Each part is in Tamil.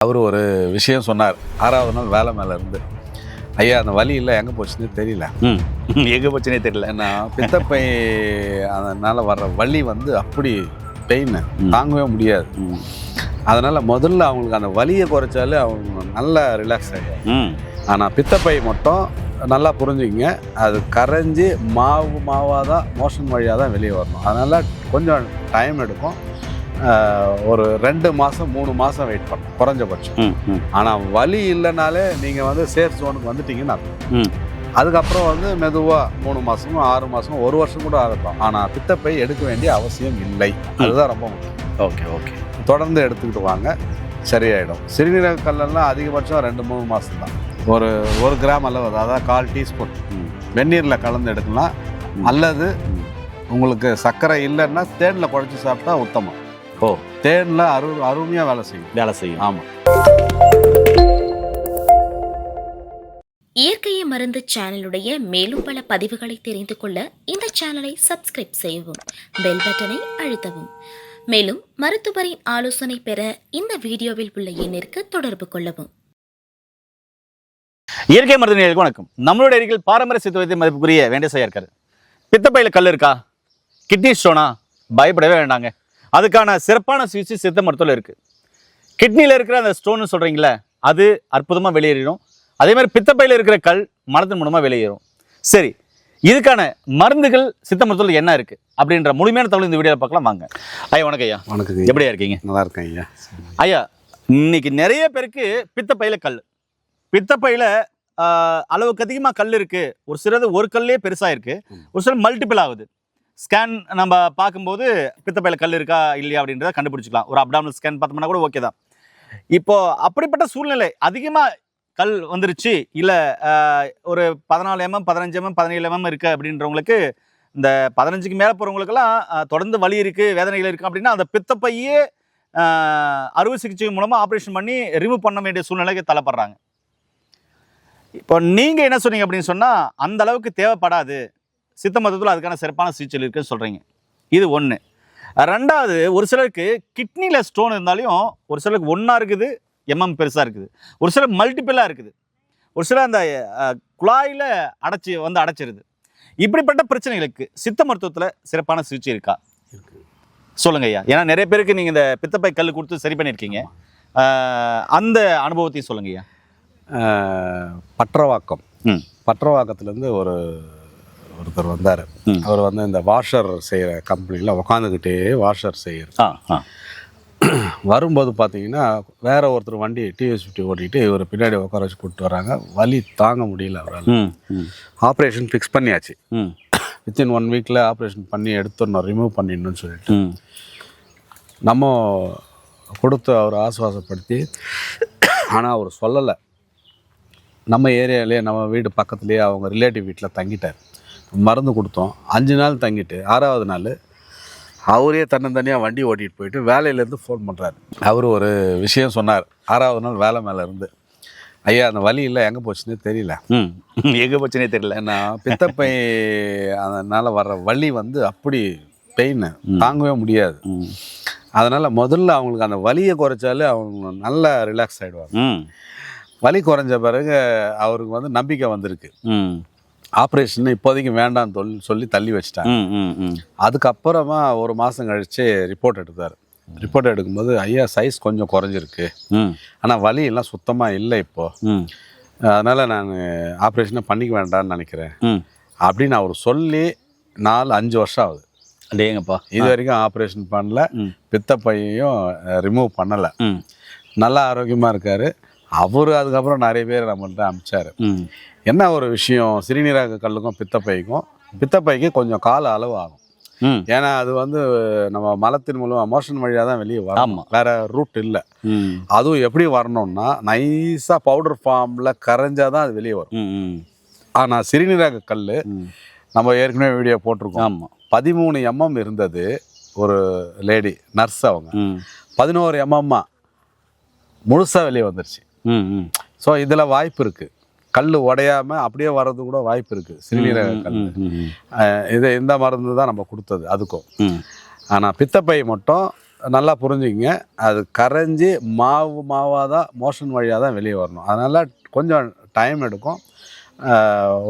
அவர் ஒரு விஷயம் சொன்னார். 6வது நாள் வேலை மேலே இருந்து, ஐயா அந்த வலி இல்லை எங்கே போச்சுன்னு தெரியல. எங்கே போச்சுன்னே தெரியல. ஏன்னா பித்தப்பை அதனால் வர்ற வலி வந்து அப்படி பெயின் தாங்கவே முடியாது. அதனால் முதல்ல அவங்களுக்கு அந்த வலியை குறைச்சாலே அவங்க நல்லா ரிலாக்ஸ் ஆகிடும். ஆனால் பித்தப்பை மட்டும் நல்லா புரிஞ்சுக்கிங்க, அது கரைஞ்சி மாவாக தான் மோஷன் வழியாக தான் வெளியே வரணும். அதனால் கொஞ்சம் டைம் எடுக்கும். ஒரு 2 மாதம் 3 மாதம் வெயிட் பண்ணணும் குறைஞ்சபட்சம். ஆனால் வலி இல்லைனாலே நீங்கள் வந்து சேஃப் ஜோனுக்கு வந்துட்டீங்கன்னு அர்த்தம். அதுக்கப்புறம் வந்து மெதுவாக 3 மாதமும் 6 மாதமும் 1 வருஷம் கூட ஆகட்டும், ஆனால் பித்தப்பை எடுக்க வேண்டிய அவசியம் இல்லை. அதுதான் ரொம்ப முக்கியம். ஓகே ஓகே, தொடர்ந்து எடுத்துக்கிட்டு வாங்க, சரியாயிடும். சிறுநீரக கல்லெல்லாம் அதிகபட்சம் 2-3 மாதம் தான். ஒரு கிராம் அளவு, அதாவது 1/4 டீஸ்பூன் வெந்நீரில் கலந்து எடுக்கலாம். அல்லது உங்களுக்கு சர்க்கரை இல்லைன்னா தேனில் குழச்சி சாப்பிட்டா உத்தமம். தேனில் அருமையாக வேலை செய்யும். ஆமாம். இயற்கையை மருந்து சேனலுடைய மேலும் பல பதிவுகளை தெரிந்து கொள்ள இந்த சேனலை சப்ஸ்கிரைப் செய்யவும், பெல் பட்டனை அழுத்தவும். மேலும் மருத்துவரின் ஆலோசனை பெற இந்த வீடியோவில் உள்ள எண்ணிற்கு தொடர்பு கொள்ளவும். இயற்கை மருந்து நேயர்களுக்கு வணக்கம். நம்மளுடைய அருகில் பாரம்பரிய சித்த வைத்திய மதிப்புக்குரிய வேண்டேசையா இருக்காரு. பித்தப்பையில் கல் இருக்கா, கிட்னி ஸ்டோனா, பயப்படவே வேண்டாங்க. அதுக்கான சிறப்பான சிகிச்சை சித்த மருத்துவத்தில் இருக்குது. கிட்னியில் இருக்கிற அந்த ஸ்டோன்னு சொல்கிறீங்களே, அது அற்புதமாக வெளியேறிடும். அதே மாதிரி பித்தப்பையில் இருக்கிற கல் மனத்தின் மூலமாக வெளியேறும். சரி, இதுக்கான மருந்துகள் சித்த மருத்துவத்தில் என்ன இருக்குது அப்படின்ற முழுமையான தகவல் இந்த வீடியோவில் பார்க்கலாம் வாங்க. ஐயா வணக்கம். ஐயா வணக்கம். எப்படியா இருக்கீங்க? நல்லா இருக்கேன் ஐயா. ஐயா, இன்னைக்கு நிறைய பேருக்கு பித்தப்பையில் கல், பித்தப்பையில் அளவுக்கு அதிகமாக கல் இருக்குது. ஒரு சிலது ஒரு கல்லே பெருசாக இருக்குது, ஒரு சில மல்டிபிள் ஆகுது. ஸ்கேன் நம்ம பார்க்கும்போது பித்தப்பையில் கல் இருக்கா இல்லையா அப்படின்றத கண்டுபிடிச்சிக்கலாம். ஒரு அப்டாமினல் ஸ்கேன் பார்த்தோம்னா கூட ஓகே தான். இப்போது அப்படிப்பட்ட சூழ்நிலை அதிகமாக கல் வந்துருச்சு, இல்லை ஒரு 14 mm 15 mm 17 mm இருக்குது அப்படின்றவங்களுக்கு, இந்த 15க்கு மேலே போகிறவங்களுக்கெல்லாம் தொடர்ந்து வலி இருக்குது, வேதனைகள் இருக்குது அப்படின்னா அந்த பித்தப்பையே அறுவை சிகிச்சை மூலமாக ஆப்ரேஷன் பண்ணி ரிமூவ் பண்ண வேண்டிய சூழ்நிலைக்கு தள்ளப்படுறாங்க. இப்போ நீங்கள் என்ன சொன்னீங்க அப்படின்னு சொன்னால், அந்த அளவுக்கு தேவைப்படாது, சித்த மருத்துவத்தில் அதுக்கான சிறப்பான சிகிச்சை இருக்குன்னு சொல்கிறீங்க. இது ஒன்று. ரெண்டாவது, ஒரு சிலருக்கு கிட்னியில் ஸ்டோன் இருந்தாலையும் ஒரு சிலருக்கு ஒன்றா இருக்குது, பெருசாக இருக்குது, ஒரு சிலர் மல்டிப்பிளாக இருக்குது, ஒரு சிலர் அந்த குழாயில் அடைச்சிருது. இப்படிப்பட்ட பிரச்சனைகளுக்கு சித்த மருத்துவத்தில் சிறப்பான சிகிச்சை இருக்கா? சொல்லுங்க ஐயா. ஏன்னா நிறைய பேருக்கு நீங்கள் இந்த பித்தப்பை கல் கொடுத்து சரி பண்ணியிருக்கீங்க, அந்த அனுபவத்தையும் சொல்லுங்க ஐயா. பற்றவாக்கத்துலேருந்து ஒருத்தர் வந்தார். அவர் வந்து இந்த வாஷர் செய்கிற கம்பெனியில் உட்காந்துக்கிட்டே வாஷர் செய்கிறார். வரும்போது பார்த்தீங்கன்னா வேற ஒருத்தர் வண்டி டிவிஎஸ் 50 ஓட்டிகிட்டு இவர் பின்னாடி உட்கார வச்சு கூப்பிட்டு வராங்க. வலி தாங்க முடியல அவரால். ஆப்ரேஷன் ஃபிக்ஸ் பண்ணியாச்சு. வித்தின் 1 வீக்கில் ஆப்ரேஷன் பண்ணி எடுத்துடணும், ரிமூவ் பண்ணிடணும்னு சொல்லிட்டு நம்ம கொடுத்து அவர் ஆசுவாசப்படுத்தி, ஆனால் அவர் சொல்லலை. நம்ம ஏரியாவிலே நம்ம வீடு பக்கத்துலேயே அவங்க ரிலேட்டிவ் வீட்டில் தங்கிட்டார். மருந்து கொடுத்தோம். 5 நாள் தங்கிட்டு 6வது நாள் அவரே தன்னந்தனியாக வண்டி ஓட்டிகிட்டு போயிட்டு வேலையிலேருந்து ஃபோன் பண்ணுறாரு. அவர் ஒரு விஷயம் சொன்னார். 6வது நாள் வேலை மேலே இருந்து, ஐயா அந்த வலி இல்லை எங்கே போச்சுன்னே தெரியல. எங்கே போச்சுன்னே தெரியல. ஏன்னா பித்தப்பை அதனால் வர்ற வலி வந்து அப்படி பெயின் தாங்கவே முடியாது. அதனால் முதல்ல அவங்களுக்கு அந்த வலியை குறைச்சாலே அவங்க நல்லா ரிலாக்ஸ் ஆகிடுவாங்க. வலி குறைஞ்ச பிறகு அவருக்கு வந்து நம்பிக்கை வந்திருக்கு. ஆப்ரேஷன் இப்போதைக்கு வேண்டான்னு சொல்லி தள்ளி வச்சுட்டாங்க. அதுக்கப்புறமா 1 மாதம் கழித்து ரிப்போர்ட் எடுத்தார். ரிப்போர்ட் எடுக்கும்போது, ஐயா சைஸ் கொஞ்சம் குறைஞ்சிருக்கு, ஆனால் வலி எல்லாம் சுத்தமாக இல்லை இப்போது, அதனால் நான் ஆப்ரேஷனை பண்ணிக்க வேண்டாம்னு நினைக்கிறேன் அப்படின்னு அவர் சொல்லி 4-5 வருஷம் ஆகுது. அடேங்கப்பா. இது வரைக்கும் ஆப்ரேஷன் பண்ணல, பித்தப்பையையும் ரிமூவ் பண்ணலை, நல்லா ஆரோக்கியமாக இருக்கார். அவர் அதுக்கப்புறம் நிறைய பேர் நம்மள்ட்ட அனுப்பிச்சார். என்ன ஒரு விஷயம், சிறுநீரக கல்லுக்கும் பித்தப்பைக்கு கொஞ்சம் கால அளவு ஆகும். ஏன்னா அது வந்து நம்ம மலத்தின் மூலம் மோஷன் வழியாக தான் வெளியே வரும், வேற ரூட் இல்லை. அதுவும் எப்படி வரணும்னா நைஸாக பவுடர் ஃபார்மில் கரைஞ்சாதான் அது வெளியே வரும். ஆனால் சிறுநீரக கல் நம்ம ஏற்கனவே வீடியோ போட்டிருக்கோம். 13 mm இருந்தது ஒரு லேடி நர்ஸ், அவங்க 11 mm முழுசாக வெளியே வந்துருச்சு. ஸோ இதில் வாய்ப்பு இருக்குது, கல் உடையாமல் அப்படியே வர்றது கூட வாய்ப்பு இருக்குது சிறுநீரக கல். இந்த மருந்து தான் நம்ம கொடுத்தது அதுக்கும். ஆனால் பித்தப்பை மட்டும் நல்லா புரிஞ்சுக்கங்க, அது கரைஞ்சி மாவாக தான் மோஷன் வழியாக தான் வெளியே வரணும். அதனால் கொஞ்சம் டைம் எடுக்கும்.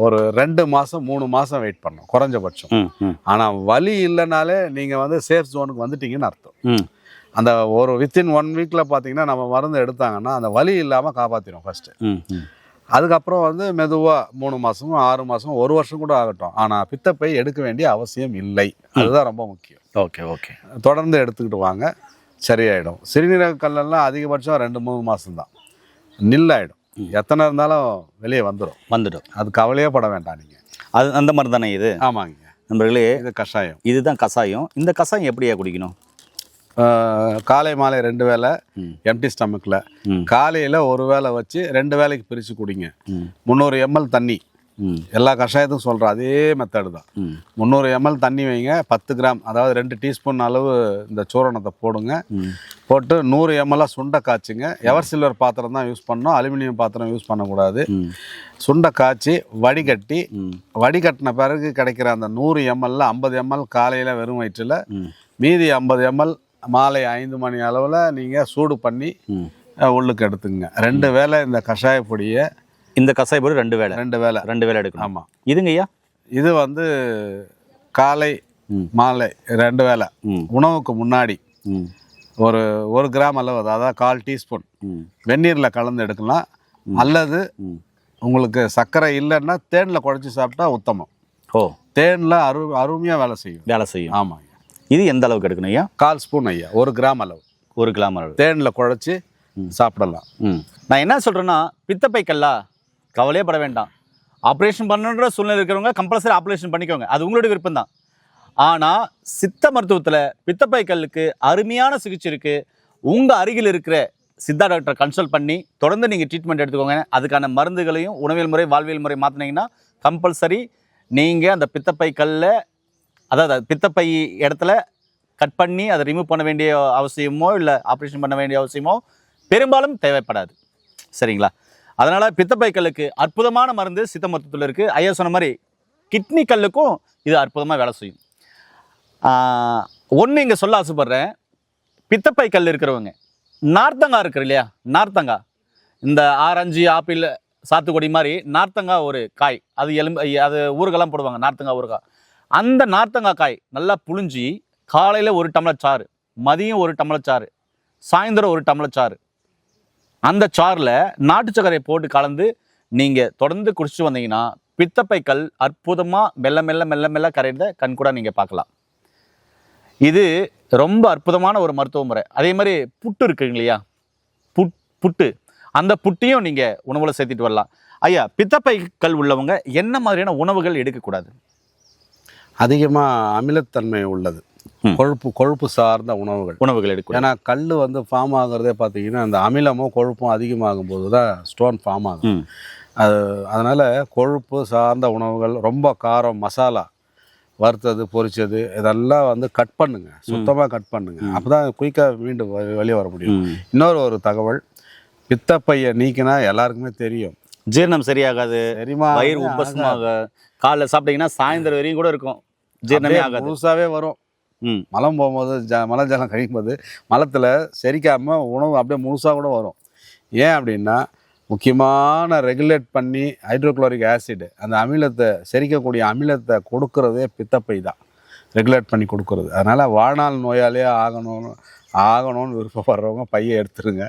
ஒரு 2 மாதம் 3 மாதம் வெயிட் பண்ணணும் குறைஞ்சபட்சம். ஆனால் வலி இல்லைனாலே நீங்கள் வந்து சேஃப் ஜோனுக்கு வந்துட்டீங்கன்னு அர்த்தம். அந்த ஒரு வித்தின் 1 வீக்கில் பார்த்தீங்கன்னா நம்ம மருந்து எடுத்தாங்கன்னா அந்த வலி இல்லாமல் காப்பாற்றிடும் ஃபஸ்ட்டு. அதுக்கப்புறம் வந்து மெதுவாக 3 மாதமும் 6 மாதம் 1 வருஷம் கூட ஆகட்டும். ஆனால் பித்தப்பை எடுக்க வேண்டிய அவசியம் இல்லை. அதுதான் ரொம்ப முக்கியம். ஓகே தொடர்ந்து எடுத்துக்கிட்டு வாங்க, சரியாயிடும். சிறுநீரக கல்லெல்லாம் அதிகபட்சம் 2-3 மாதம் தான், நில்லாயிடும். எத்தனை இருந்தாலும் வெளியே வந்துடும். அது கவலையே பட வேண்டாம் நீங்கள். அது அந்த மாதிரி தானே இது? ஆமாங்க நண்பர்களே, இது கஷாயம். இதுதான் கஷாயம். இந்த கஷாயம் எப்படியா குடிக்கணும்? காலை மாலை 2 வேளை எம்டி ஸ்டமக்கில். காலையில் 1 வேளை வச்சு 2 வேளைக்கு பிரித்து குடிங்க. 300 ml தண்ணி. எல்லா கஷாயத்துக்கும் சொல்கிறேன், அதே மெத்தடு தான். 300 ml தண்ணி வைங்க, 10 கிராம், அதாவது 2 டீஸ்பூன் அளவு இந்த சூரணத்தை போடுங்க. போட்டு 100 ml சுண்டை காய்ச்சுங்க. எவர் சில்வர் பாத்திரம் தான் யூஸ் பண்ணணும், அலுமினியம் பாத்திரம் யூஸ் பண்ணக்கூடாது. சுண்டை காய்ச்சி வடிகட்டின பிறகு கிடைக்கிற அந்த 100 ml 50 ml காலையில் வெறும் வயிற்றில், மீதி 50 ml மாலை 5 மணி அளவில் நீங்கள் சூடு பண்ணி உள்ளுக்கு எடுத்துங்க. 2 வேளை இந்த கஷாய பொடியை, இந்த கஷாய பொடி 2 வேளை எடுக்கணும். ஆமாம். இதுங்க ஐயா, இது வந்து காலை மாலை 2 வேளை உணவுக்கு முன்னாடி ஒரு 1 கிராம் அளவு, அதாவது 1/4 டீஸ்பூன் வெந்நீரில் கலந்து எடுக்கலாம். அல்லது உங்களுக்கு சர்க்கரை இல்லைன்னா தேனில் குழச்சி சாப்பிட்டா உத்தமம். தேனில் அருமையாக வேலை செய்யும். ஆமாம். இது எந்த அளவுக்கு எடுக்கணும் ஐயா? 1/4 ஸ்பூன் ஐயா, 1 கிராம் அளவு. 1 கிராம் அளவு தேனில் குழச்சி சாப்பிடலாம். நான் என்ன சொல்கிறேன்னா, பித்தப்பை கல்லா கவலையே பட வேண்டாம். ஆப்ரேஷன் பண்ணுற சூழ்நிலை இருக்கிறவங்க கம்பல்சரி ஆப்ரேஷன் பண்ணிக்கோங்க, அது உங்களுடைய விருப்பம் தான். ஆனால் சித்த மருத்துவத்தில் பித்தப்பை கல்லுக்கு அருமையான சிகிச்சை இருக்குது. உங்கள் அருகில் இருக்கிற சித்தா டாக்டரை கன்சல்ட் பண்ணி தொடர்ந்து நீங்கள் ட்ரீட்மெண்ட் எடுத்துக்கோங்க. அதுக்கான மருந்துகளையும் உணவியல் முறை வாழ்வியல் முறை மாற்றினீங்கன்னா கம்பல்சரி நீங்கள் அந்த பித்தப்பை கல்லை, அதாவது பித்தப்பை இடத்துல கட் பண்ணி அதை ரிமூவ் பண்ண வேண்டிய அவசியமோ இல்லை ஆப்ரேஷன் பண்ண வேண்டிய அவசியமோ பெரும்பாலும் தேவைப்படாது. சரிங்களா? அதனால் பித்தப்பை கல்லுக்கு அற்புதமான மருந்து சித்த மருத்துவத்தில் இருக்குது. ஐயா சொன்ன மாதிரி கிட்னி கல்லுக்கும் இது அற்புதமாக வேலை செய்யும். ஒன்று இங்கே சொல்ல ஆசைப்பட்றேன், பித்தப்பை கல் இருக்கிறவங்க நார்த்தங்காய் இருக்கிற இல்லையா, நார்த்தங்காய், இந்த ஆரஞ்சு ஆப்பிள் சாத்துக்குடி மாதிரி நார்த்தங்காய் ஒரு காய், அது ஊறுகாலாம் போடுவாங்க, நார்த்தங்காய் ஊறுகாய். அந்த நார்த்தங்காய் காய் நல்லா புழிஞ்சி காலையில் 1 டம்ளர் சாறு, மதியம் 1 டம்ளர் சாறு, சாயந்தரம் 1 டம்ளர் சாறு, அந்த சாறில் நாட்டு சர்க்கரையை போட்டு கலந்து நீங்கள் தொடர்ந்து குடிச்சிட்டு வந்தீங்கன்னா பித்தப்பை கல் அற்புதமாக மெல்ல கரையிறத கண்கூட நீங்கள் பார்க்கலாம். இது ரொம்ப அற்புதமான ஒரு மருத்துவ முறை. அதே மாதிரி புட்டு இருக்குங்க இல்லையா, புட்டு, அந்த புட்டையும் நீங்கள் உணவில் சேர்த்துட்டு வரலாம். ஐயா, பித்தப்பை கல் உள்ளவங்க என்ன மாதிரியான உணவுகள் எடுக்கக்கூடாது? அதிகமாக அமிலத்தன்மை உள்ளது, கொழுப்பு சார்ந்த உணவுகள் எடுக்கும். ஏன்னா கல் வந்து ஃபார்ம் ஆகுறதே பார்த்தீங்கன்னா அந்த அமிலமும் கொழுப்பும் அதிகமாகும் போது தான் ஸ்டோன் ஃபார்ம் ஆகும். அதனால் கொழுப்பு சார்ந்த உணவுகள், ரொம்ப காரம், மசாலா, வறுத்தது, பொரிச்சது, இதெல்லாம் வந்து கட் பண்ணுங்க, சுத்தமாக கட் பண்ணுங்க. அப்போ தான் குயிக்காக மீண்டும் வெளியே வர முடியும். இன்னொரு தகவல், பித்தப்பையை நீக்கினா எல்லாருக்குமே தெரியும், ஜீரணம் சரியாகாது, வயிறு உப்பசமாக, காலைல சாப்பிட்டீங்கன்னா சாயந்தரம் வரையும் கூட இருக்கும், ஜீரணமே ஆகாது, முழுசாகவே வரும். மலம் போகும்போது மலஜலம் கழிக்கும்போது மலத்தில் செரிக்காமல் உணவு அப்படியே முழுசாக கூட வரும். ஏன் அப்படின்னா முக்கியமான ரெகுலேட் பண்ணி ஹைட்ரோக்ளோரிக் ஆசிட், அந்த அமிலத்தை செரிக்கக்கூடிய அமிலத்தை கொடுக்கறதே பித்தப்பை தான், ரெகுலேட் பண்ணி கொடுக்கறது. அதனால் வாழ்நாள் நோயாளியே ஆகணும்னு விருப்பப்படுறவங்க பையை எடுத்துருங்க.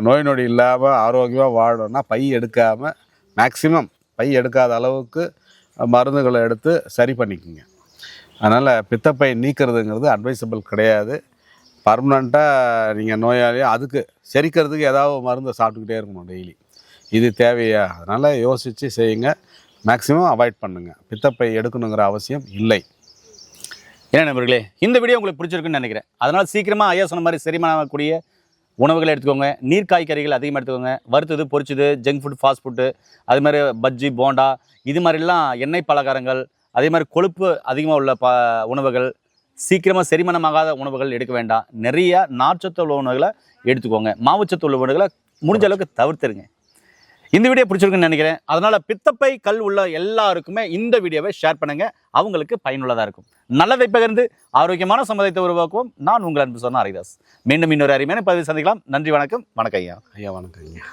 நோய் நொடி இல்லாமல் ஆரோக்கியமாக வாழணும்னா பை எடுக்காமல், மேக்சிமம் பை எடுக்காத அளவுக்கு மருந்துகளை எடுத்து சரி பண்ணிக்கோங்க. அதனால் பித்தப்பை நீக்கிறதுங்கிறது அட்வைசபிள் கிடையாது. பர்மனெண்ட்டாக நீங்கள் நோயாளியாக அதுக்கு செரிக்கிறதுக்கு ஏதாவது மருந்து சாப்பிட்டுக்கிட்டே இருக்கணும் டெய்லி, இது தேவையா? அதனால் யோசித்து செய்யுங்க, மேக்ஸிமம் அவாய்ட் பண்ணுங்கள். பித்தப்பை எடுக்கணுங்கிற அவசியம் இல்லை. ஏன்னா நண்பர்களே, இந்த வீடியோ உங்களுக்கு பிடிச்சிருக்குன்னு நினைக்கிறேன். அதனால் சீக்கிரமாக ஐயா சொன்ன மாதிரி செரிமானக்கூடிய உணவுகளை எடுத்துக்கோங்க. நீர் காய்கறிகள் அதிகமாக எடுத்துக்கோங்க. வறுத்தது, பொரிச்சது, ஜங்க் ஃபுட், ஃபாஸ்ட் ஃபுட்டு, அது மாதிரி பஜ்ஜி, போண்டா, இது மாதிரிலாம் எண்ணெய் பலகாரங்கள், அதே மாதிரி கொழுப்பு அதிகமாக உள்ள உணவுகள், சீக்கிரமாக செரிமானமாகாத உணவுகள் எடுக்க வேண்டாம். நிறைய நார்ச்சத்து உள்ள உணவுகளை எடுத்துக்கோங்க. மாவுச்சத்து உள்ள உணவுகளை முடிஞ்ச அளவுக்கு தவிர்த்துருங்க. இந்த வீடியோ பிடிச்சிருக்குன்னு நினைக்கிறேன். அதனால பித்தப்பை கல் உள்ள எல்லாருக்குமே இந்த வீடியோவை ஷேர் பண்ணுங்க, அவங்களுக்கு பயனுள்ளதாக இருக்கும். நல்லதை பகிர்ந்து ஆரோக்கியமான சமுதாயத்தை உருவாக்குவோம். நான் உங்கள் அன்பு சொன்ன ஹரிதாஸ். மீண்டும் இன்னொரு அருமையான பதிவு சந்திக்கலாம். நன்றி, வணக்கம். வணக்கம் ஐயா. ஐயா வணக்கம் ஐயா.